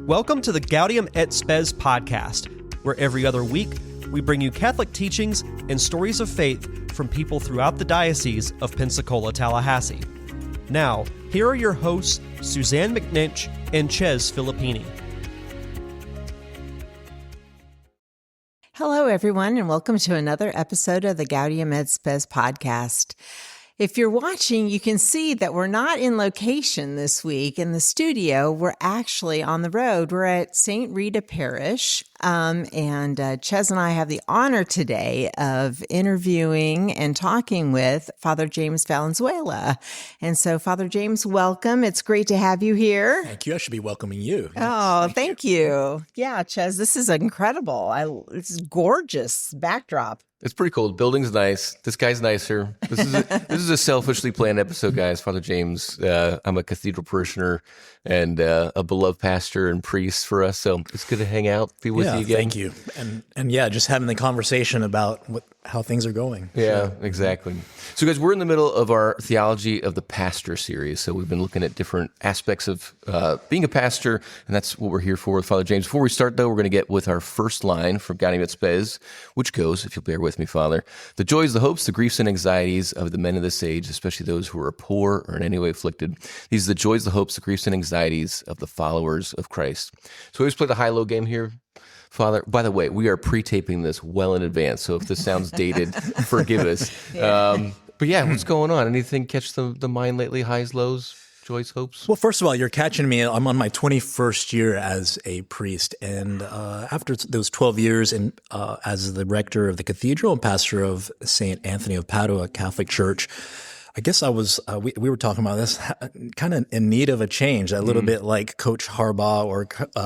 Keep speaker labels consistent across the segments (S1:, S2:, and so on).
S1: Welcome to the Gaudium et Spes podcast, where every other week we bring you Catholic teachings and stories of faith from people throughout the Diocese of Pensacola-Tallahassee. Now, here are your hosts, Susanne McNinch and Chez Filippini.
S2: Hello, everyone, and welcome to another episode of the Gaudium et Spes podcast. If you're watching, you can see that we're not in location this week in the studio. We're actually on the road. We're at St. Rita Parish, and Chez and I have the honor today of interviewing and talking with Father James Valenzuela. And so, Father James, welcome. It's great to have you here.
S3: Thank you. I should be welcoming you.
S2: Yes, thank you. Yeah, Chez, this is incredible. This is gorgeous backdrop.
S4: It's pretty cool. The building's nice. This guy's nicer. This is a selfishly planned episode, guys. Father James, I'm a cathedral parishioner and a beloved pastor and priest for us. So it's good to hang out, be with you again.
S3: Thank you. And yeah, just having the conversation about how things are going.
S4: Yeah,
S3: sure.
S4: Exactly. So guys, we're in the middle of our Theology of the Pastor series. So we've been looking at different aspects of being a pastor, and that's what we're here for with Father James. Before we start, though, we're going to get with our first line from Gaudium et Spes, which goes, if you'll bear with me, Father, the joys, the hopes, the griefs, and anxieties of the men of this age, especially those who are poor or in any way afflicted. These are the joys, the hopes, the griefs, and anxieties of the followers of Christ. So we always play the high-low game here. Father, by the way, we are pre-taping this well in advance, so if this sounds dated, forgive us.
S2: Yeah.
S4: But yeah, what's going on? Anything catch the mind lately? Highs, lows, joys, hopes?
S3: Well, first of all, you're catching me. I'm on my 21st year as a priest, and after those 12 years as the rector of the cathedral and pastor of St. Anthony of Padua Catholic Church, I guess I was, we were talking about this, kind of in need of a change, a little bit like Coach Harbaugh or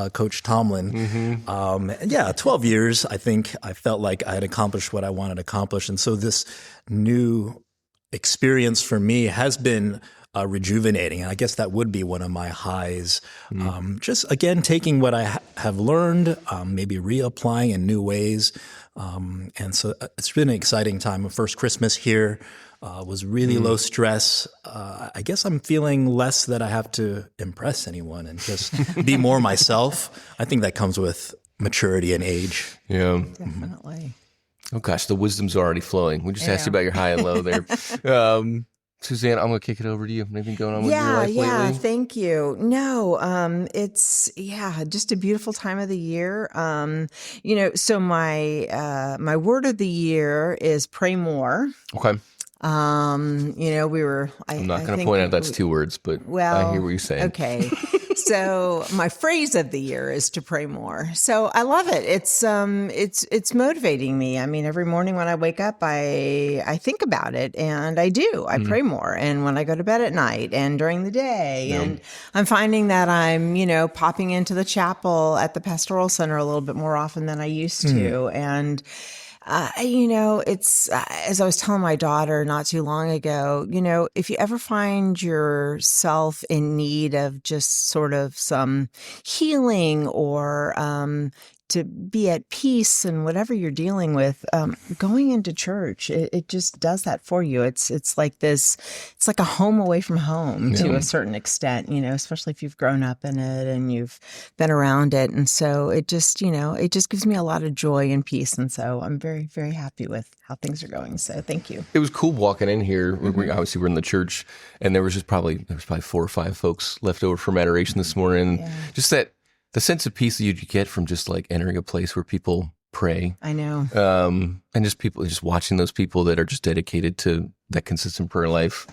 S3: Coach Tomlin. And yeah, 12 years, I think I felt like I had accomplished what I wanted to accomplish. And so this new experience for me has been rejuvenating. And I guess that would be one of my highs. Just, again, taking what I have learned, maybe reapplying in new ways. And so it's been an exciting time. My first Christmas here was really low stress. I guess I'm feeling less that I have to impress anyone and just be more myself. I think that comes with maturity and age.
S4: Yeah.
S2: Definitely.
S4: Oh gosh, the wisdom's already flowing. We just asked you about your high and low there. Suzanne, I'm going to kick it over to you. Anything going on with your life lately?
S2: Yeah, thank you. No, it's, just a beautiful time of the year. So my word of the year is pray more.
S4: Okay.
S2: I'm
S4: not going to point out that's two words, but I hear what you're saying.
S2: Okay. So my phrase of the year is to pray more. So I love it. It's motivating me. I mean, every morning when I wake up, I think about it, and I do. I pray more. And when I go to bed at night and during the day, and I'm finding that I'm, popping into the chapel at the Pastoral Center a little bit more often than I used to. And it's, as I was telling my daughter not too long ago, if you ever find yourself in need of just sort of some healing or, to be at peace and whatever you're dealing with, going into church, it just does that for you. It's like this, it's like a home away from home to a certain extent, especially if you've grown up in it and you've been around it. And so it just gives me a lot of joy and peace. And so I'm very, very happy with how things are going. So thank you.
S4: It was cool walking in here. Obviously, we're in the church, and there was probably 4 or 5 folks left over from adoration this morning. Yeah. Just the sense of peace that you get from just like entering a place where people pray.
S2: I know.
S4: And just watching those people that are just dedicated to that consistent prayer life.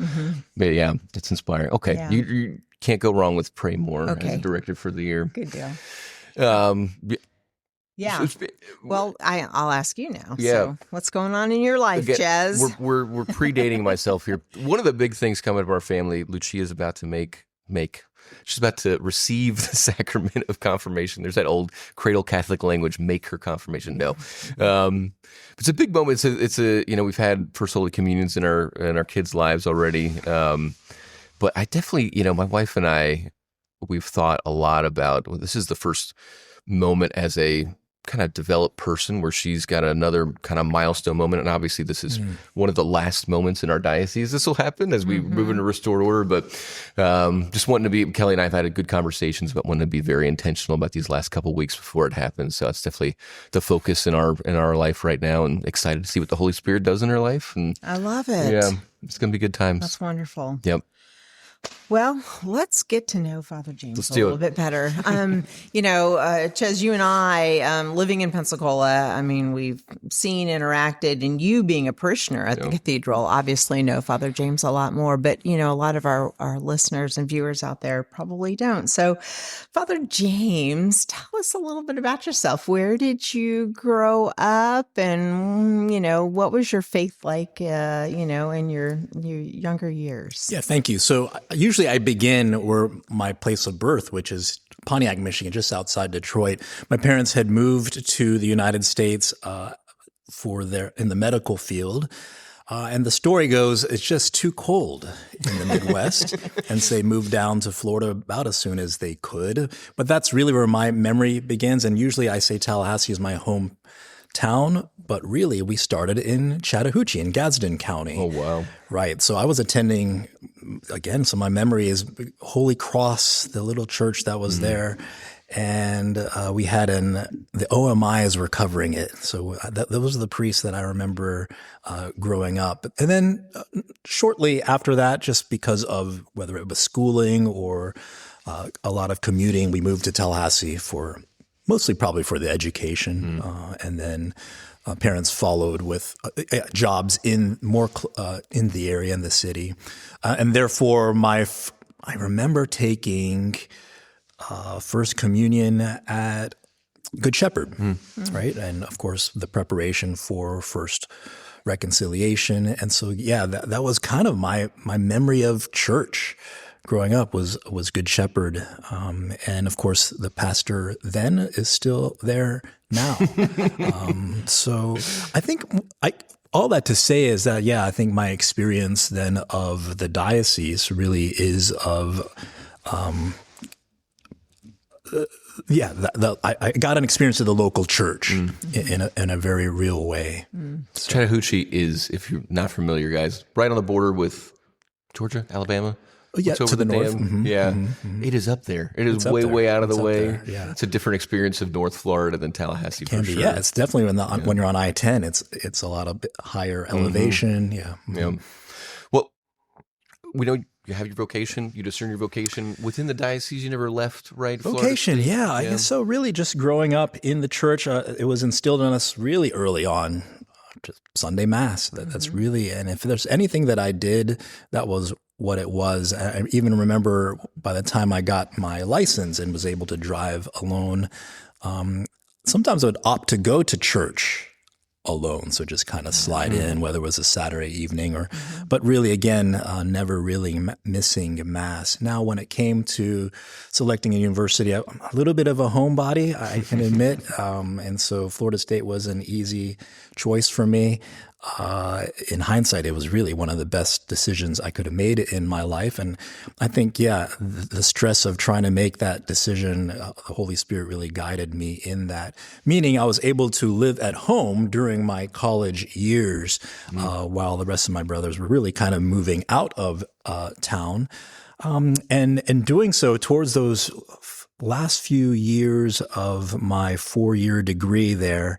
S4: But yeah, it's inspiring. Okay. Yeah. You can't go wrong with pray more as a directive for the year.
S2: Good deal.
S4: Yeah.
S2: Well, I'll ask you now.
S4: Yeah.
S2: So what's going on in your life, Chez?
S4: We're predating myself here. One of the big things coming to our family, Lucia's about to she's about to receive the sacrament of confirmation. There's that old cradle Catholic language, make her confirmation. No. It's a big moment. We've had First Holy Communions in our kids' lives already. But I definitely, my wife and I, we've thought a lot about, this is the first moment as a kind of developed person where she's got another kind of milestone moment. And obviously this is one of the last moments in our diocese. This will happen as we move into restored order, but just wanting to be, Kelly and I have had good conversations about wanting to be very intentional about these last couple of weeks before it happens. So it's definitely the focus in our life right now, and excited to see what the Holy Spirit does in her life. And
S2: I love it.
S4: yeah, it's going to be good times.
S2: That's wonderful.
S4: Yep.
S2: Well, let's get to know Father James a
S4: do
S2: little
S4: it.
S2: bit better. Chez, you and I, living in Pensacola, I mean, we've seen, interacted, and you being a parishioner at the cathedral, obviously know Father James a lot more, but, a lot of our listeners and viewers out there probably don't. So, Father James, tell us a little bit about yourself. Where did you grow up, and, what was your faith like, in your younger years?
S3: Yeah, thank you. So usually I begin where my place of birth, which is Pontiac, Michigan, just outside Detroit. My parents had moved to the United States in the medical field. And the story goes, it's just too cold in the Midwest. And so they moved down to Florida about as soon as they could. But that's really where my memory begins. And usually I say Tallahassee is my hometown, but really we started in Chattahoochee in Gadsden County.
S4: Oh, wow.
S3: Right. So I was attending, again, so my memory is Holy Cross, the little church that was there. And we had the OMIs were covering it. So those are the priests that I remember growing up. And then shortly after that, just because of whether it was schooling or a lot of commuting, we moved to Tallahassee mostly probably for the education. And then parents followed with jobs in the area, in the city. And therefore, I remember taking First Communion at Good Shepherd, right? And of course, the preparation for First Reconciliation. And so, yeah, that was kind of my memory of church growing up was Good Shepherd. And of course, the pastor then is still there now. So I think all that to say is that, yeah, I think my experience then of the diocese really is of I got an experience of the local church in a very real way.
S4: So. Chattahoochee is, if you're not familiar, guys, right on the border with Georgia, Alabama.
S3: Yeah, to the north.
S4: It is up there. It is way out of the way. Yeah. It's a different experience of North Florida than Tallahassee.
S3: Can be, sure. Yeah, it's definitely when you're on I-10. It's a lot of higher elevation. Yeah.
S4: Well, we know you have your vocation. You discern your vocation within the diocese. You never left, right?
S3: Vocation, yeah. I guess so. Really, just growing up in the church, it was instilled in us really early on. Just Sunday Mass. That's really, and if there's anything that I did, that was what it was. I even remember by the time I got my license and was able to drive alone, sometimes I would opt to go to church alone. So just kind of slide in, whether it was a Saturday evening or, but really again, never really missing Mass. Now, when it came to selecting a university, I'm a little bit of a homebody, I can admit. And so Florida State was an easy choice for me. In hindsight, it was really one of the best decisions I could have made in my life. And I think, the stress of trying to make that decision, the Holy Spirit really guided me in that. Meaning I was able to live at home during my college years, while the rest of my brothers were really kind of moving out of town. And doing so towards those last few years of my 4-year degree there,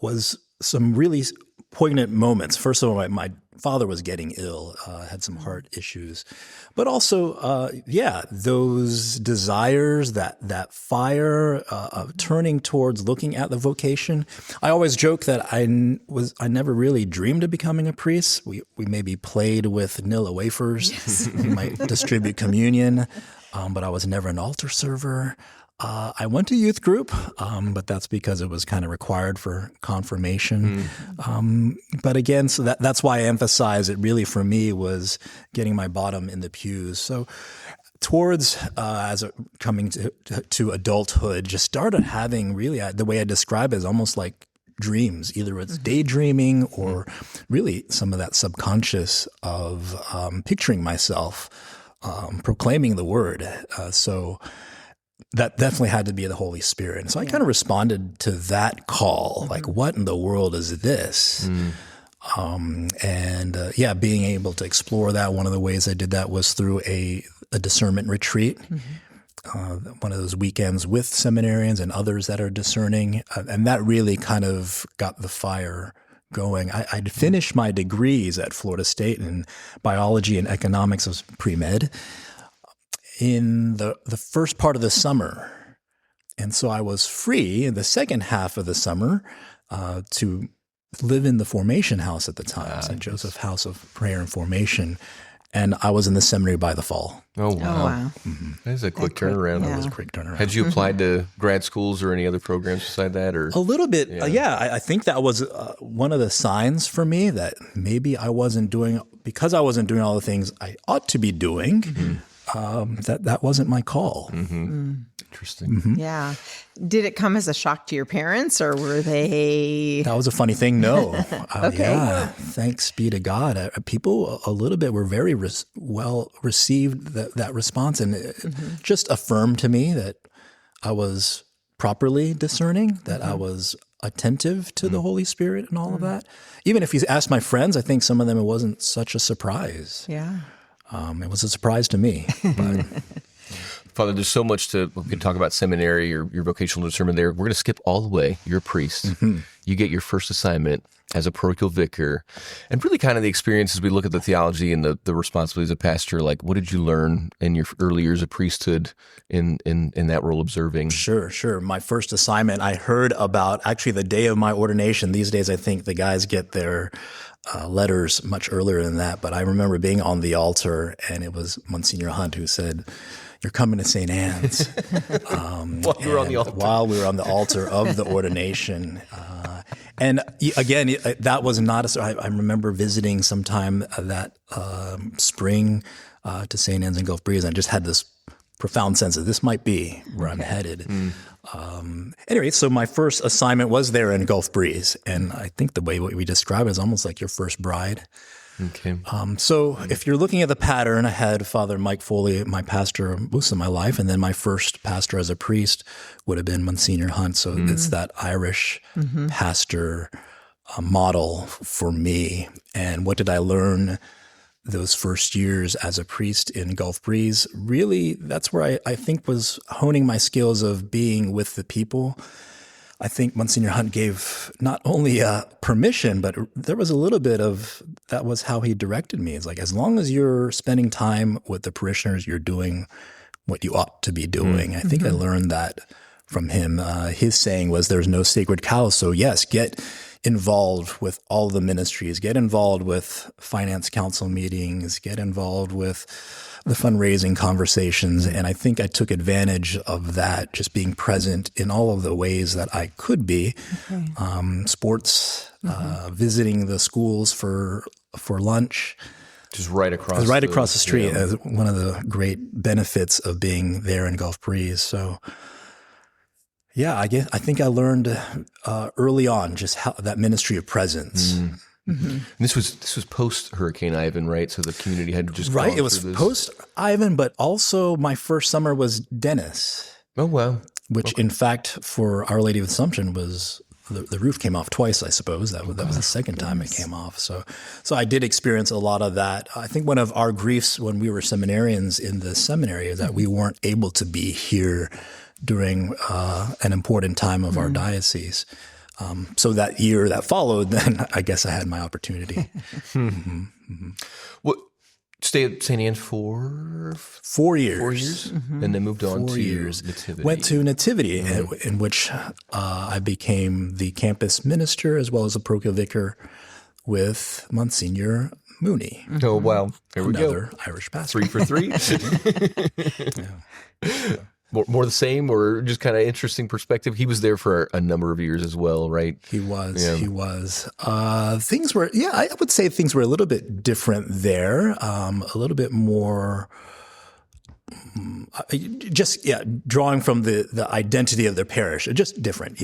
S3: was some really poignant moments. First of all, my father was getting ill, had some heart issues, but also, those desires, that fire of turning towards looking at the vocation. I always joke that I never really dreamed of becoming a priest. We maybe played with vanilla wafers. Yes. We might distribute communion, but I was never an altar server. I went to youth group, but that's because it was kind of required for confirmation. But again, so that's why I emphasize it really for me was getting my bottom in the pews. So towards coming to adulthood, just started having really, the way I describe it is almost like dreams. Either it's daydreaming or really some of that subconscious of picturing myself proclaiming the word. So that definitely had to be the Holy Spirit. And so I kind of responded to that call, like, what in the world is this? Being able to explore that. One of the ways I did that was through a discernment retreat, one of those weekends with seminarians and others that are discerning. And that really kind of got the fire going. I'd finished my degrees at Florida State in biology and economics. I was pre-med in the first part of the summer. And so I was free in the second half of the summer to live in the formation house at the time, St. Joseph House of Prayer and Formation. And I was in the seminary by the fall.
S4: Oh, wow. That is a quick turnaround.
S3: That was a quick turnaround.
S4: Had you applied to grad schools or any other programs beside that? Or
S3: a little bit. I think that was one of the signs for me that maybe I wasn't doing all the things I ought to be doing. That wasn't my call.
S4: Interesting.
S2: Yeah. Did it come as a shock to your parents, or were they?
S3: That was a funny thing. No.
S2: Okay.
S3: Yeah. Thanks be to God. People a little bit were very well received that response, and it just affirmed to me that I was properly discerning, that I was attentive to the Holy Spirit and all of that. Even if you ask my friends, I think some of them, it wasn't such a surprise.
S2: Yeah.
S3: It was a surprise to me. But
S4: Father, there's so much we can talk about seminary or your vocational discernment there. We're going to skip all the way. You're a priest. You get your first assignment as a parochial vicar. And really kind of the experience as we look at the theology and the responsibilities of pastor, like what did you learn in your early years of priesthood in that role observing?
S3: Sure. My first assignment, I heard about actually the day of my ordination. These days, I think the guys get their letters much earlier than that. But I remember being on the altar, and it was Monsignor Hunt who said, "You're coming to St. Anne's."
S4: While you were on the altar.
S3: While we were on the altar of the ordination. And again, that was not I remember visiting sometime that spring to St. Anne's in Gulf Breeze, and I just had this profound sense that this might be where I'm headed. Anyway, so my first assignment was there in Gulf Breeze, and I think the way we describe it is almost like your first bride.
S4: Okay.
S3: So if you're looking at the pattern, I had Father Mike Foley, my pastor most of my life, and then my first pastor as a priest would have been Monsignor Hunt. So it's that Irish pastor model for me. And what did I learn those first years as a priest in Gulf Breeze? Really, that's where I think was honing my skills of being with the people. I think Monsignor Hunt gave not only permission, but there was a little bit of, that was how he directed me. It's like, as long as you're spending time with the parishioners, you're doing what you ought to be doing. I think I learned that from him. His saying was, there's no sacred cow. So yes, get involved with all the ministries, get involved with finance council meetings, get involved with the fundraising conversations. And I think I took advantage of that, just being present in all of the ways that I could be. Sports, visiting the schools for lunch.
S4: Just right across
S3: the street, as one of the great benefits of being there in Gulf Breeze. So yeah, I think I learned early on just how that ministry of presence.
S4: And this was post Hurricane Ivan, right? So the community had just
S3: it was post Ivan, but also my first summer was Dennis.
S4: Oh wow!
S3: Which in fact, for Our Lady of Assumption, was the roof came off twice. I suppose that was the second time it came off. So I did experience a lot of that. I think one of our griefs when we were seminarians in the seminary is that we weren't able to be here during an important time of our diocese. So that year that followed, then I guess I had my opportunity.
S4: What? Stay at St. Anne's for
S3: 4 years.
S4: 4 years? And then moved on
S3: 4
S4: to
S3: years.
S4: Nativity.
S3: Went to Nativity, in which I became the campus minister as well as a parochial vicar with Monsignor Mooney.
S4: Oh, wow. There we go.
S3: Another Irish pastor.
S4: 3 for 3. More the same, or just kind of interesting perspective? He was there for a number of years as well, right?
S3: He was. Things were, I would say things were a little bit different there, a little bit more drawing from the identity of their parish, just different.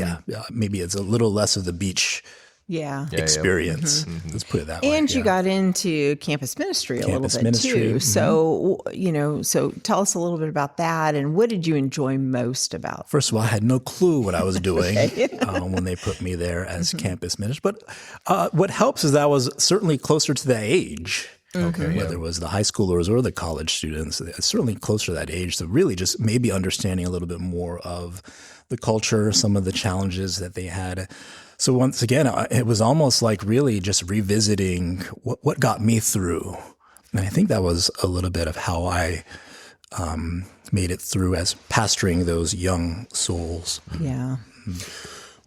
S3: Maybe it's a little less of the beach
S2: Yeah.
S3: experience. Let's put it that way.
S2: And you got into campus ministry a little bit too. So, so tell us a little bit about that, and what did you enjoy most about?
S3: First of all, I had no clue what I was doing when they put me there as campus minister. But what helps is that I was certainly closer to that age. Whether it was the high schoolers or the college students, certainly closer to that age. So really just maybe understanding a little bit more of the culture, some of the challenges that they had. So once again, it was almost like really just revisiting what got me through. And I think that was a little bit of how I made it through as pastoring those young souls.
S2: Yeah.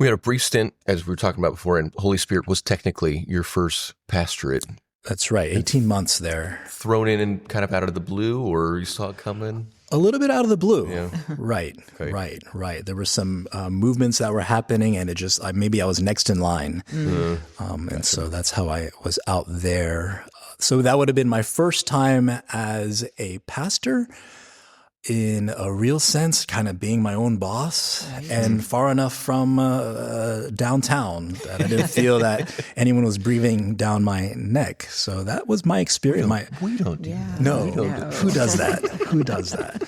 S4: We had a brief stint, as we were talking about before, and Holy Spirit was technically your first pastorate.
S3: That's right, 18 months there.
S4: Thrown in and kind of out of the blue, or you saw it coming?
S3: A little bit out of the blue.
S4: Yeah.
S3: Right. There were some movements that were happening, and it just, maybe I was next in line. And so that's how I was out there. So that would have been my first time as a pastor in a real sense, kind of being my own boss and far enough from downtown that I didn't feel that anyone was breathing down my neck. So that was my experience.
S4: We don't do that.
S3: No. Who does that? Who does that?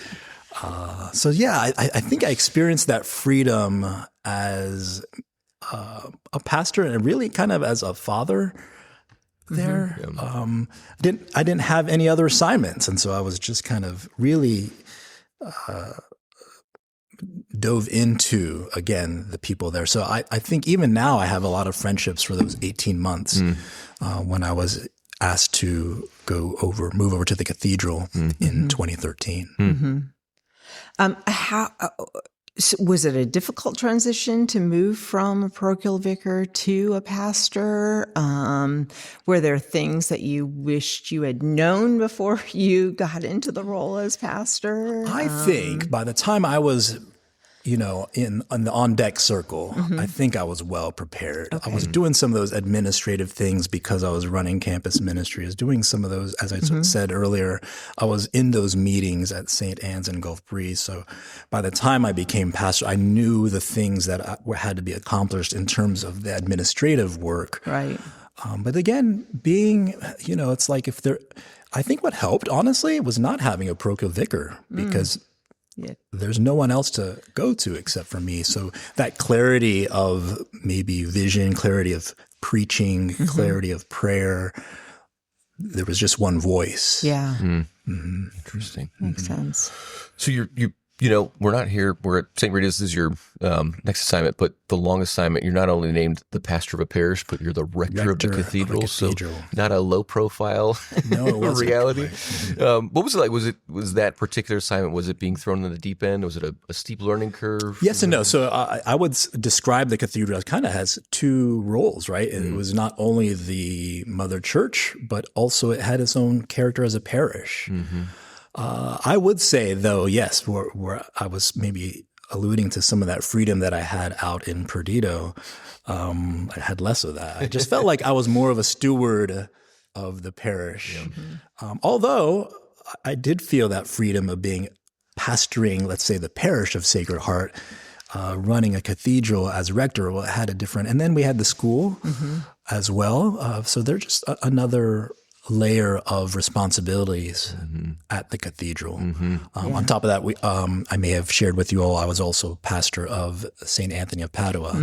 S3: So yeah, I think I experienced that freedom as a pastor and really kind of as a father there. I didn't have any other assignments, and so I was just kind of really dove into, again, the people there. So I think even now I have a lot of friendships for those 18 months when I was asked to move over to the cathedral in 2013.
S2: Was it a difficult transition to move from a parochial vicar to a pastor? Were there things that you wished you had known before you got into the role as pastor?
S3: I think by the time I was, in the on-deck circle, I think I was well prepared. Okay. I was doing some of those administrative things because I was running campus ministry. I was doing some of those, as I said earlier, I was in those meetings at St. Anne's and Gulf Breeze. So by the time I became pastor, I knew the things that had to be accomplished in terms of the administrative work.
S2: Right.
S3: But again, being, it's like I think what helped, honestly, was not having a parochial vicar because there's no one else to go to except for me. So that clarity of maybe vision, clarity of preaching, clarity of prayer, there was just one voice.
S2: Yeah.
S4: Interesting.
S2: Makes sense.
S4: So we're not here. We're at St. Rita's. This is your next assignment, but the long assignment. You're not only named the pastor of a parish, but you're the rector of the cathedral. So not a low profile reality. What was it like? Was that particular assignment? Was it being thrown in the deep end? Was it a steep learning curve?
S3: Yes and no. So I would describe the cathedral as kind of has two roles, right? It was not only the mother church, but also it had its own character as a parish. I would say, though, yes, where I was maybe alluding to some of that freedom that I had out in Perdido, I had less of that. I just felt like I was more of a steward of the parish. Although I did feel that freedom of pastoring, let's say, the parish of Sacred Heart, running a cathedral as rector, it had a different, and then we had the school as well. So they're just another layer of responsibilities at the cathedral. On top of that, I may have shared with you all, I was also pastor of St. Anthony of Padua.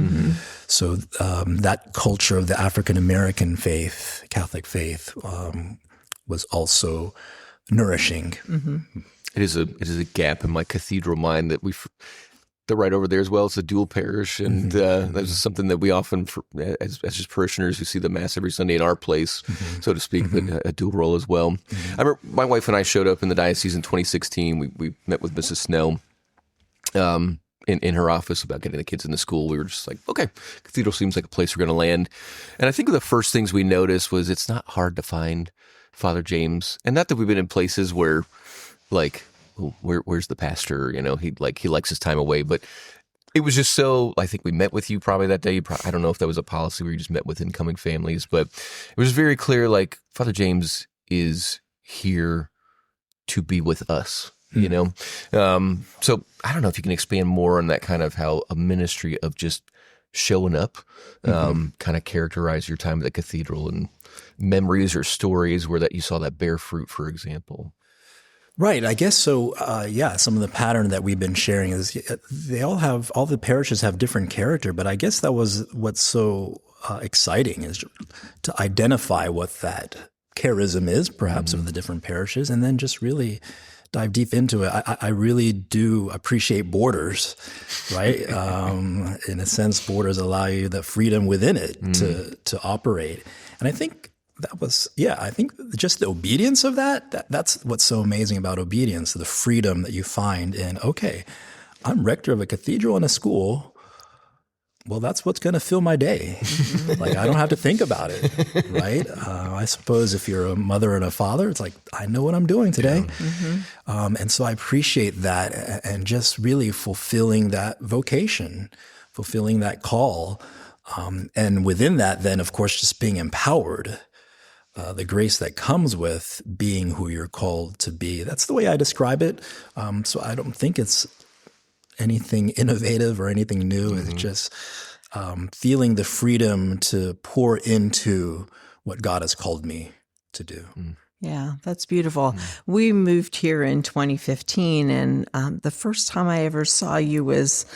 S3: So that culture of the African-American faith, Catholic faith, was also nourishing.
S4: It is a gap in my cathedral mind that they're right over there as well. It's a dual parish, and that's something that we often, as just parishioners who see the Mass every Sunday in our place, so to speak, but a dual role as well. I remember my wife and I showed up in the diocese in 2016. We met with Mrs. Snell in her office about getting the kids into school. We were just like, okay, cathedral seems like a place we're going to land. And I think one of the first things we noticed was it's not hard to find Father James, and not that we've been in places where, like, where's the pastor? He likes his time away, but it was just so. I think we met with you probably that day. I don't know if that was a policy where you just met with incoming families, but it was very clear. Like, Father James is here to be with us. So I don't know if you can expand more on that kind of how a ministry of just showing up, kind of characterize your time at the cathedral and memories or stories where that you saw that bear fruit, for example?
S3: Right. I guess so. Some of the pattern that we've been sharing is all the parishes have different character, but I guess that was what's so exciting is to identify what that charism is, perhaps, of the different parishes, and then just really dive deep into it. I really do appreciate borders, right? In a sense, borders allow you the freedom within it to operate. And I think that was, I think just the obedience of that's what's so amazing about obedience, the freedom that you find in, okay, I'm rector of a cathedral and a school. Well, that's what's going to fill my day. Like, I don't have to think about it, right? I suppose if you're a mother and a father, it's like, I know what I'm doing today. And so I appreciate that and just really fulfilling that vocation, fulfilling that call. And within that, then, of course, just being empowered, the grace that comes with being who you're called to be. That's the way I describe it. So I don't think it's anything innovative or anything new. It's just feeling the freedom to pour into what God has called me to do.
S2: Yeah, that's beautiful. We moved here in 2015, and the first time I ever saw you was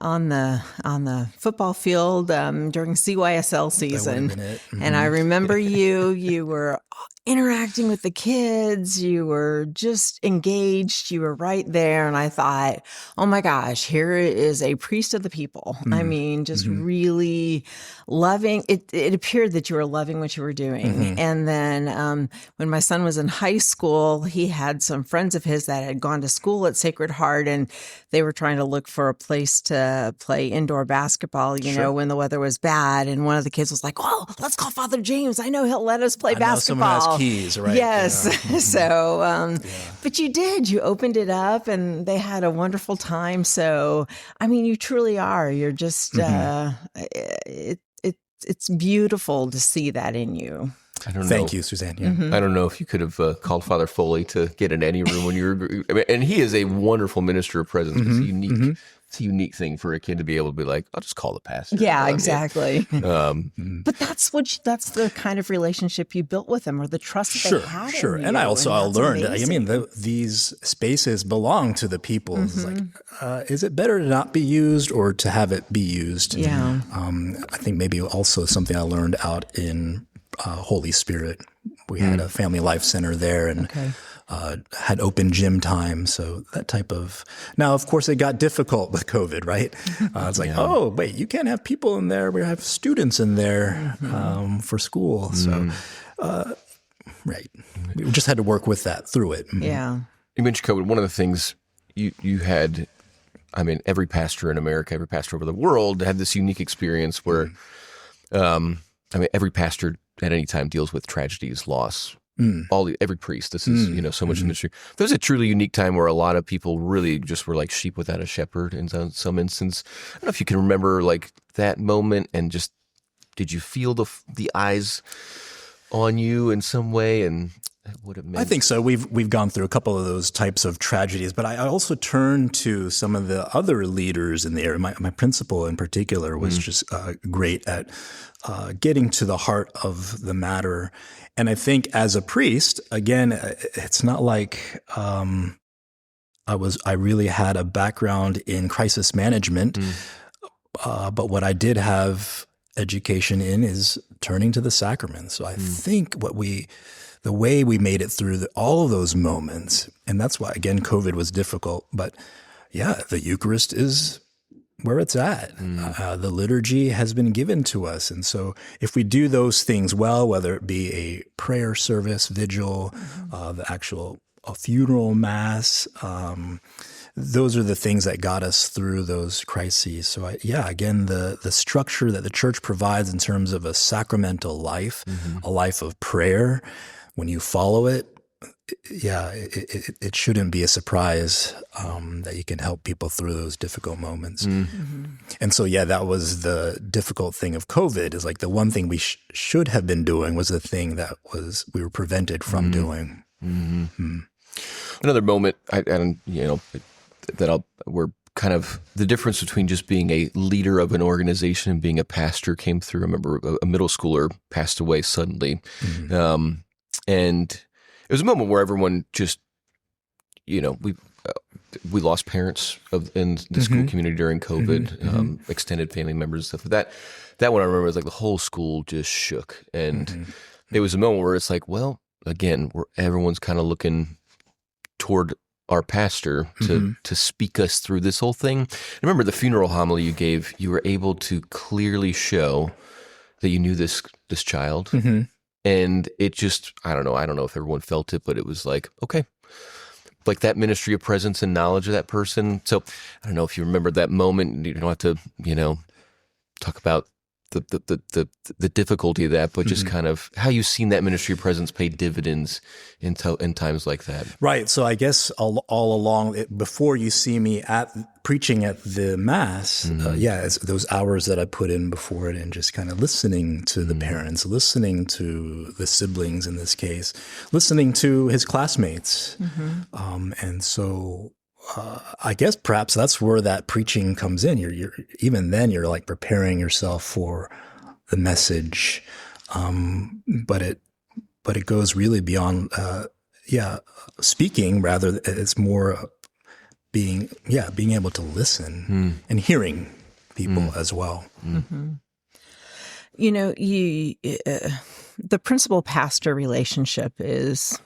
S2: on the football field during CYSL season. And I remember you were interacting with the kids, you were just engaged, you were right there. And I thought, oh my gosh, here is a priest of the people. I mean, just really loving it. It appeared that you were loving what you were doing. And then when my son was in high school, he had some friends of his that had gone to school at Sacred Heart, and they were trying to look for a place to play indoor basketball, you know, when the weather was bad. And one of the kids was like, oh, let's call Father James. I know he'll let us play basketball.
S3: Someone has keys, right?
S2: Yes. Yeah. So, but you did. You opened it up, and they had a wonderful time. So, I mean, you truly are. You're just, it's beautiful to see that in you.
S4: I don't know.
S3: Thank you, Susanne. Yeah.
S4: I don't know if you could have called Father Foley to get in any room when you were. I mean, and he is a wonderful minister of presence. It's unique. It's a unique thing for a kid to be able to be like, I'll just call the pastor.
S2: Yeah, exactly. But that's the kind of relationship you built with them, or the trust that they had.
S3: Sure.
S2: In you,
S3: And I learned.
S2: Amazing.
S3: I mean, these spaces belong to the people. It's like, is it better to not be used or to have it be used?
S2: Yeah.
S3: I think maybe also something I learned out in Holy Spirit. We had a family life center there, and had open gym time. So that type of, now, of course, it got difficult with COVID, right? It's like, oh, wait, you can't have people in there. We have students in there for school. So, right. We just had to work with that through it.
S2: Yeah.
S4: You mentioned COVID. One of the things you had, I mean, every pastor in America, every pastor over the world had this unique experience where, every pastor at any time deals with tragedies, loss. Every priest. This is so much industry. There was a truly unique time where a lot of people really just were like sheep without a shepherd in some instance. I don't know if you can remember like that moment, and just did you feel the eyes on you in some way, and what it meant?
S3: I think so. We've gone through a couple of those types of tragedies, but I also turned to some of the other leaders in the area. My principal in particular was just great at getting to the heart of the matter. And I think as a priest, again, it's not like I really had a background in crisis management, but what I did have education in is turning to the sacraments. So I think the way we made it through all of those moments, and that's why, again, COVID was difficult, but the Eucharist is where it's at. The liturgy has been given to us. And so if we do those things well, whether it be a prayer service, vigil, the actual funeral mass, those are the things that got us through those crises. So again, the structure that the church provides in terms of a sacramental life, a life of prayer, when you follow it, it shouldn't be a surprise that you can help people through those difficult moments. And so, that was the difficult thing of COVID, is like the one thing we should have been doing was the thing that we were prevented from doing.
S4: Another moment, where kind of the difference between just being a leader of an organization and being a pastor came through. I remember a middle schooler passed away suddenly. And it was a moment where everyone just, we lost parents in the school community during COVID, extended family members and stuff. But that one I remember was like the whole school just shook. And it was a moment where it's like, well, again, where everyone's kind of looking toward our pastor to speak us through this whole thing. I remember the funeral homily you gave, you were able to clearly show that you knew this child. And it just, I don't know if everyone felt it, but it was like, okay, like that ministry of presence and knowledge of that person. So I don't know if you remember that moment. You don't have to, talk about the difficulty of that, but just kind of how you've seen that ministry of presence pay dividends in times like that.
S3: Right. So I guess all along, before you see me preaching at the Mass, it's those hours that I put in before it and just kind of listening to the parents, listening to the siblings in this case, listening to his classmates. And so I guess perhaps that's where that preaching comes in. You're even then you're like preparing yourself for the message, but it goes really beyond speaking. Rather, it's more being able to listen and hearing people as well.
S2: The principal pastor relationship is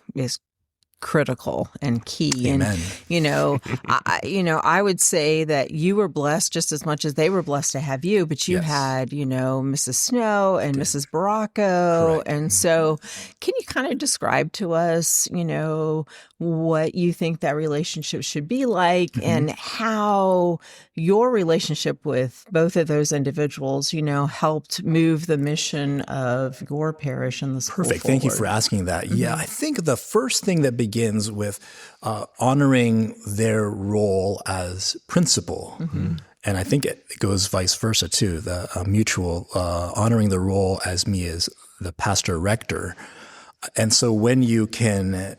S2: critical and key.
S3: Amen.
S2: And, I would say that you were blessed just as much as they were blessed to have you, but you had, Mrs. Snow and Mrs. Baracco.
S3: Correct.
S2: And so can you kind of describe to us, what you think that relationship should be like and how your relationship with both of those individuals, helped move the mission of your parish and the school
S3: Perfect. Thank you for asking that. Yeah, I think the first thing that begins with honoring their role as principal. And I think it goes vice versa too, the mutual honoring the role as me as the pastor rector. And so when you can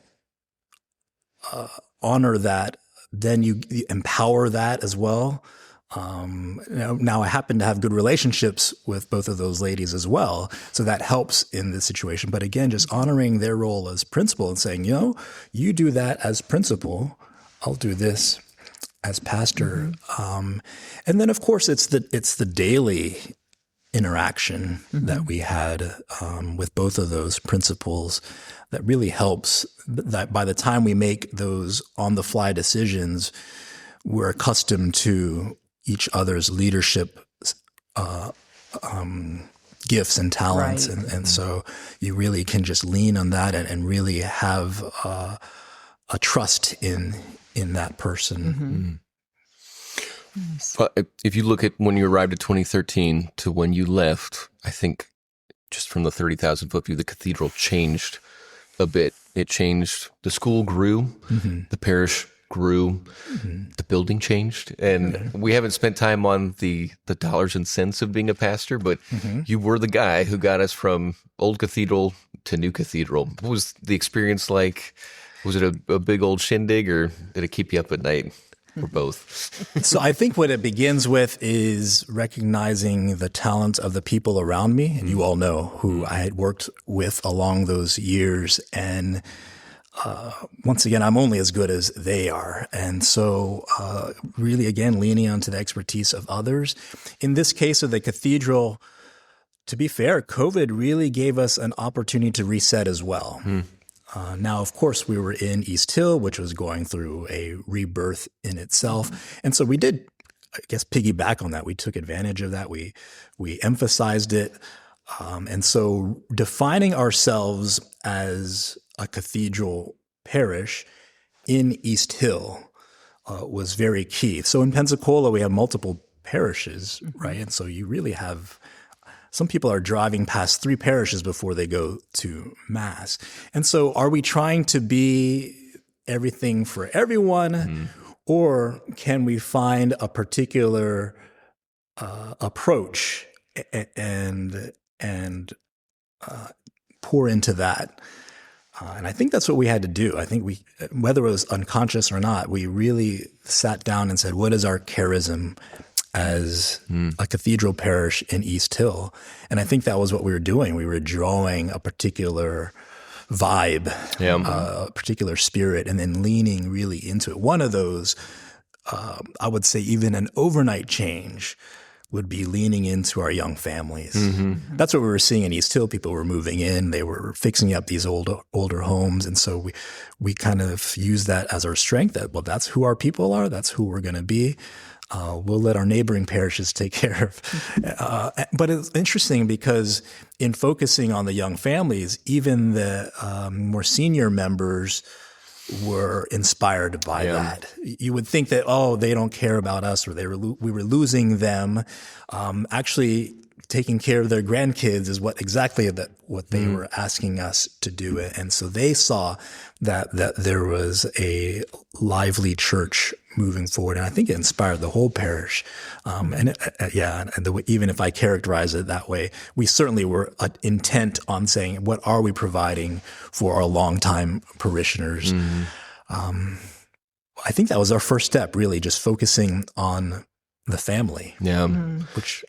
S3: honor that, then you empower that as well. Now I happen to have good relationships with both of those ladies as well, so that helps in this situation. But again, just honoring their role as principal and saying, you do that as principal, I'll do this as pastor. And then of course it's the daily interaction that we had with both of those principals that really helps. That by the time we make those on-the-fly decisions, we're accustomed to each other's leadership gifts and talents.
S2: Right.
S3: And so you really can just lean on that and really have a trust in that person.
S4: But if you look at when you arrived at 2013 to when you left, I think just from the 30,000-foot view, the cathedral changed a bit. It changed. The school grew. The parish grew. The building changed. And we haven't spent time on the dollars and cents of being a pastor, but you were the guy who got us from old cathedral to new cathedral. What was the experience like? Was it a big old shindig, or did it keep you up at night? Or both?
S3: So I think what it begins with is recognizing the talent of the people around me. And you all know who I had worked with along those years. And once again, I'm only as good as they are. And so really, again, leaning onto the expertise of others. In this case of the cathedral, to be fair, COVID really gave us an opportunity to reset as well. Now, of course, we were in East Hill, which was going through a rebirth in itself. And so we did, I guess, piggyback on that. We took advantage of that. We emphasized it. And so defining ourselves as a cathedral parish in East Hill was very key. So in Pensacola, we have multiple parishes, right? And so you really have... Some people are driving past 3 parishes before they go to Mass. And so are we trying to be everything for everyone, or can we find a particular approach and pour into that? And I think that's what we had to do. I think whether it was unconscious or not, we really sat down and said, what is our charism as a cathedral parish in East Hill? And I think that was what we were doing. We were drawing a particular vibe, a particular spirit, and then leaning really into it. One of those, I would say even an overnight change would be leaning into our young families. Mm-hmm. That's what we were seeing in East Hill. People were moving in. They were fixing up these older homes. And so we kind of used that as our strength, that, well, that's who our people are. That's who we're going to be. We'll let our neighboring parishes take care of. But it's interesting because in focusing on the young families, even the more senior members were inspired by that. You would think that, they don't care about us, or we were losing them. Actually, taking care of their grandkids is what they were asking us to do. And so they saw that there was a lively church moving forward. And I think it inspired the whole parish. Even if I characterize it that way, we certainly were intent on saying, what are we providing for our longtime parishioners? Mm-hmm. I think that was our first step, really, just focusing on the family. Yeah. Mm-hmm. Which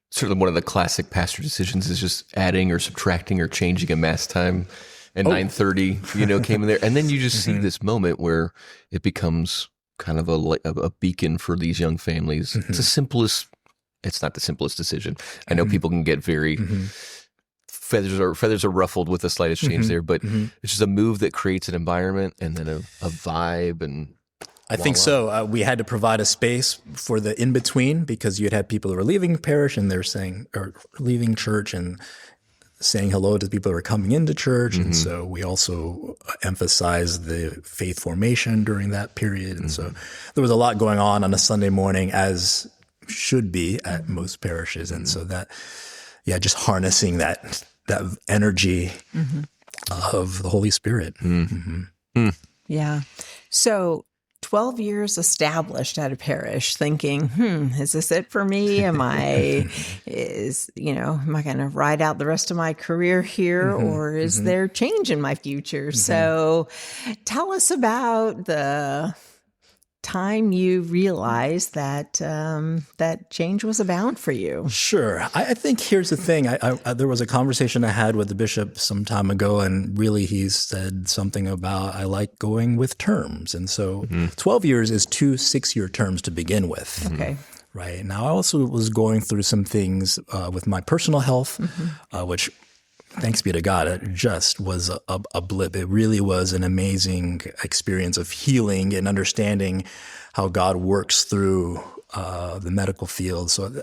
S4: certainly one of the classic pastor decisions is just adding or subtracting or changing a mass time. And 9:30, came in there. And then you just see this moment where it becomes kind of a beacon for these young families. Mm-hmm. It's not the simplest decision. I know people can get very, feathers are ruffled with the slightest change there, but it's just a move that creates an environment and then a vibe. And
S3: I think so. We had to provide a space for the in-between, because you'd had people who were leaving parish and or leaving church and saying hello to people who are coming into church. And so we also emphasized the faith formation during that period. And so there was a lot going on a Sunday morning, as should be at most parishes. And so just harnessing that energy of the Holy Spirit.
S2: Yeah. So 12 years established at a parish, thinking, is this it for me? Am I going to ride out the rest of my career here, or is there change in my future? So tell us about the time you realized that that change was abound for you.
S3: Sure. I think here's the thing. There was a conversation I had with the bishop some time ago, and really he said something about, I like going with terms. And so 12 years is 2 6-year terms to begin with. Okay. Right. Now, I also was going through some things with my personal health, which, thanks be to God, it just was a blip. It really was an amazing experience of healing and understanding how God works through the medical field. So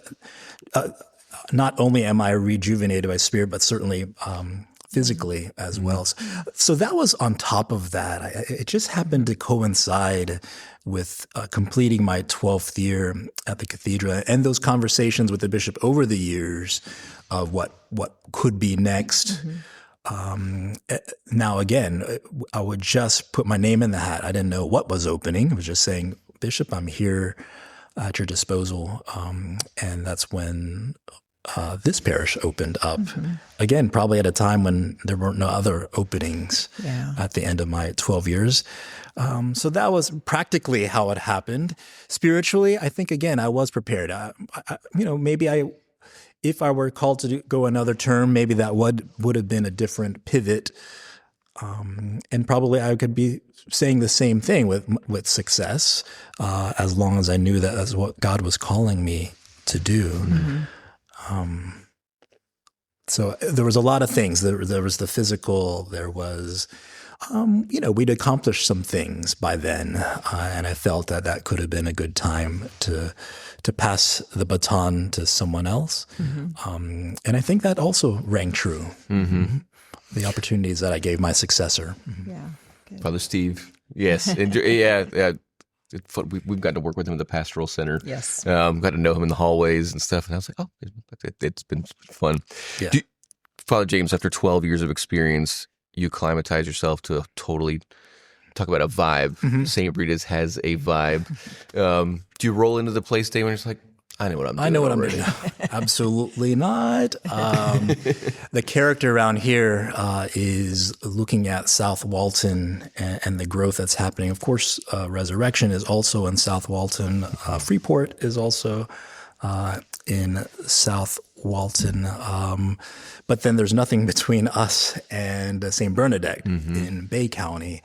S3: not only am I rejuvenated by spirit, but certainly physically as well. So that was on top of that. It just happened to coincide with completing my 12th year at the cathedral, and those conversations with the bishop over the years of what could be next. Now, again, I would just put my name in the hat. I didn't know what was opening. I was just saying, Bishop, I'm here at your disposal. And that's when this parish opened up. Again, probably at a time when there weren't no other openings at the end of my 12 years. So that was practically how it happened. Spiritually, I think, again, I was prepared. If I were called to go another term, maybe that would have been a different pivot. And probably I could be saying the same thing with success, as long as I knew that that's what God was calling me to do. So there was a lot of things. There was the physical, there was, we'd accomplished some things by then. And I felt that could have been a good time to pass the baton to someone else. And I think that also rang true. The opportunities that I gave my successor.
S2: Yeah. Good.
S4: Father Steve. Yes. We've gotten to work with him at the Pastoral Center.
S2: Yes.
S4: Got to know him in the hallways and stuff. And I was like, it's been fun. Yeah. Father James, after 12 years of experience, you acclimatize yourself to a totally, talk about a vibe. St. Rita's has a vibe. Do you roll into the place day when it's like, I know what I'm doing.
S3: I know what
S4: already.
S3: I'm doing. Absolutely not. The character around here is looking at South Walton and the growth that's happening. Of course, Resurrection is also in South Walton. Freeport is also in South Walton. But then there's nothing between us and St. Bernadette in Bay County.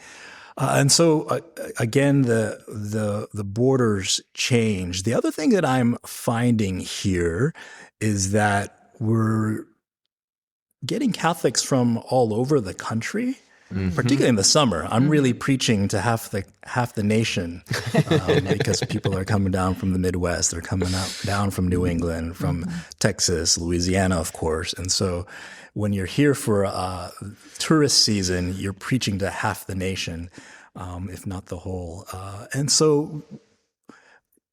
S3: And so, again, the borders change. The other thing that I'm finding here is that we're getting Catholics from all over the country, particularly in the summer. I'm really preaching to half the nation because people are coming down from the Midwest. They're coming down from New England, from Texas, Louisiana, of course. And so when you're here for tourist season, you're preaching to half the nation, if not the whole. And so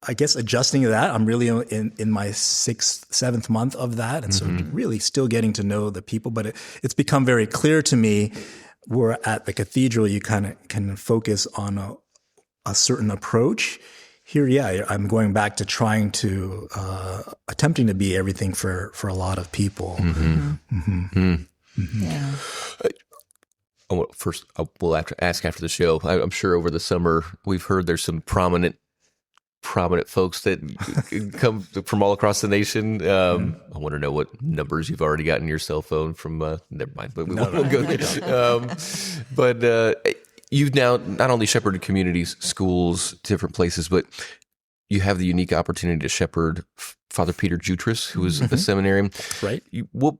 S3: I guess adjusting to that, I'm really in my 6th, 7th month of that. And so really still getting to know the people. But it's become very clear to me, where at the cathedral, you kind of can focus on a certain approach. Here, I'm going back to trying to, attempting to be everything for a lot of people.
S2: Yeah.
S4: First, we'll ask after the show. I'm sure over the summer we've heard there's some prominent folks that come from all across the nation. I want to know what numbers you've already got in your cell phone from. Never mind, but we'll go there. But you've now not only shepherded communities, schools, different places, but you have the unique opportunity to shepherd Father Peter Jutras, who is a seminarian.
S3: Right.
S4: What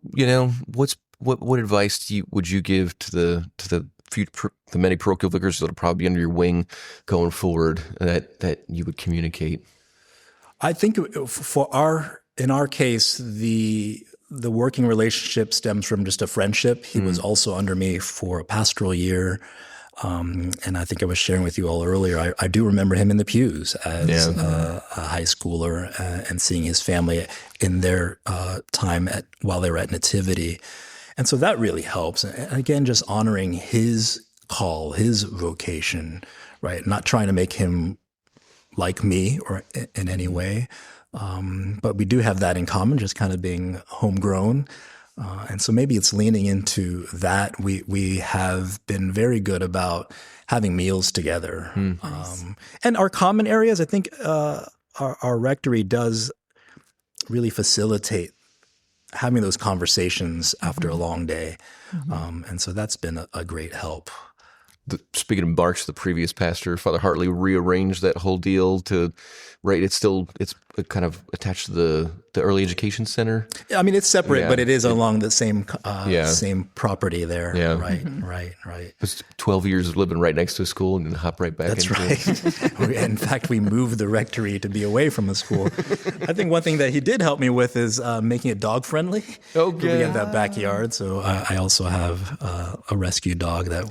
S4: advice would you give to the many parochial vicars that will probably be under your wing going forward that you would communicate?
S3: I think in our case, the working relationship stems from just a friendship. He was also under me for a pastoral year. And I think I was sharing with you all earlier, I do remember him in the pews as a high schooler and seeing his family in their time while they were at Nativity. And so that really helps. And again, just honoring his call, his vocation, right? Not trying to make him like me or in any way. But we do have that in common, just kind of being homegrown. And so maybe it's leaning into that. We have been very good about having meals together.
S2: Nice.
S3: And our common areas, I think our rectory does really facilitate having those conversations after a long day. And so that's been a great help.
S4: Speaking of Marks, the previous pastor, Father Hartley, rearranged that whole deal to, right? It's kind of attached to the early education center.
S3: I mean, it's separate, but it is along the same property there.
S4: Yeah.
S3: Right.
S4: It's 12 years of living right next to a school and then hop right back.
S3: That's right. In fact, we moved the rectory to be away from the school. I think one thing that he did help me with is making it dog friendly.
S4: Okay.
S3: We have that backyard, so I also have a rescue dog that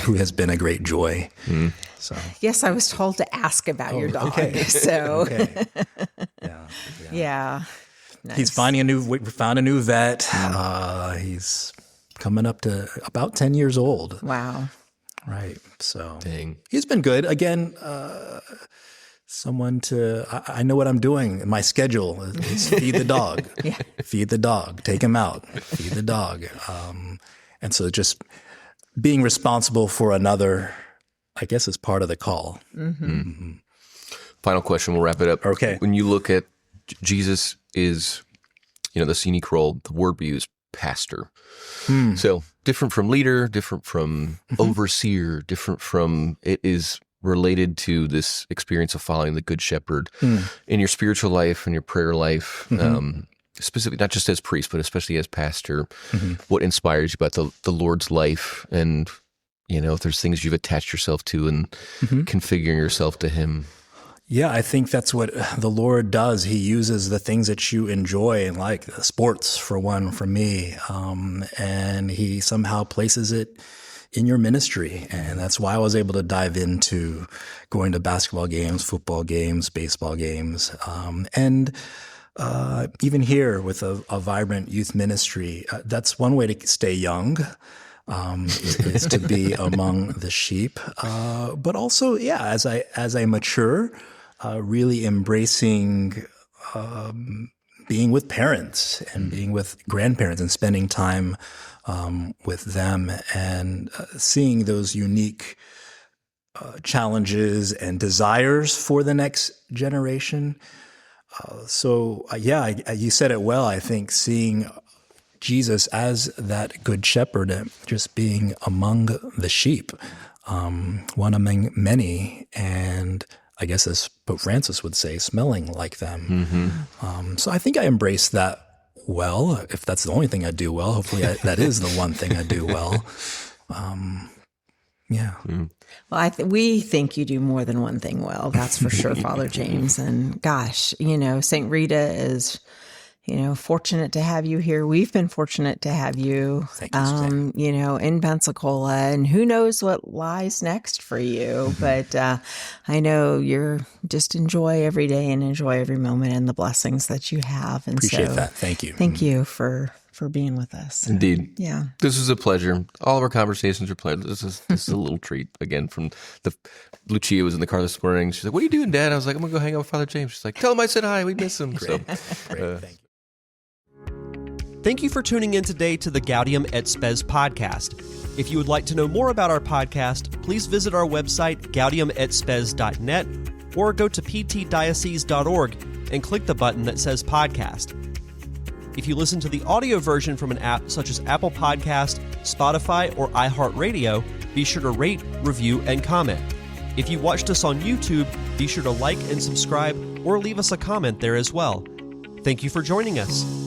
S3: who has been a great joy. So
S2: Yes, I was told to ask about your dog.
S3: Okay.
S2: So
S3: okay.
S2: yeah.
S3: He's
S2: Nice.
S3: we found a new vet. He's coming up to about 10 years old.
S2: Wow.
S3: Right. So
S4: Dang.
S3: he's been good. Again, someone I know what I'm doing. My schedule is feed the dog, feed the dog, take him out, feed the dog. And so just being responsible for another, I guess, is part of the call.
S4: Final question, we'll wrap it up.
S3: Okay.
S4: When you look at Jesus is, the scenic role, the word we use, pastor. So different from leader, different from overseer, different from, it is related to this experience of following the Good Shepherd in your spiritual life and your prayer life, specifically, not just as priest, but especially as pastor. What inspires you about the Lord's life, and if there's things you've attached yourself to and configuring yourself to him.
S3: Yeah, I think that's what the Lord does. He uses the things that you enjoy, like sports, for one, for me, and he somehow places it in your ministry. And that's why I was able to dive into going to basketball games, football games, baseball games, and even here with a vibrant youth ministry. That's one way to stay young. Is to be among the sheep, but also, as I mature, really embracing being with parents and being with grandparents and spending time with them and seeing those unique challenges and desires for the next generation. You said it well. I think seeing Jesus as that good shepherd, just being among the sheep, one among many, and I guess as Pope Francis would say, smelling like them. So I think I embrace that well. If that's the only thing I do well, hopefully that is the one thing I do well.
S2: Well, we think you do more than one thing well. That's for sure, Father James. And gosh, St. Rita is, fortunate to have you here. We've been fortunate to have you,
S3: Thank you, Susanne.
S2: In Pensacola, and who knows what lies next for you. But I know you're just enjoy every day and enjoy every moment and the blessings that you have. And
S3: Appreciate that. Thank you.
S2: Thank you for being with us.
S4: Indeed.
S2: Yeah.
S4: This is a pleasure. All of our conversations are pleasure. This is a little treat again from Lucia was in the car this morning. She's like, "What are you doing, Dad?" I was like, "I'm going to go hang out with Father James." She's like, "Tell him I said hi. We miss him."
S3: Great.
S4: So,
S3: Great. Thank you.
S1: Thank you for tuning in today to the Gaudium et Spes podcast. If you would like to know more about our podcast, please visit our website, gaudiumetspes.net, or go to ptdiocese.org and click the button that says podcast. If you listen to the audio version from an app such as Apple Podcast, Spotify, or iHeartRadio, be sure to rate, review, and comment. If you watched us on YouTube, be sure to like and subscribe or leave us a comment there as well. Thank you for joining us.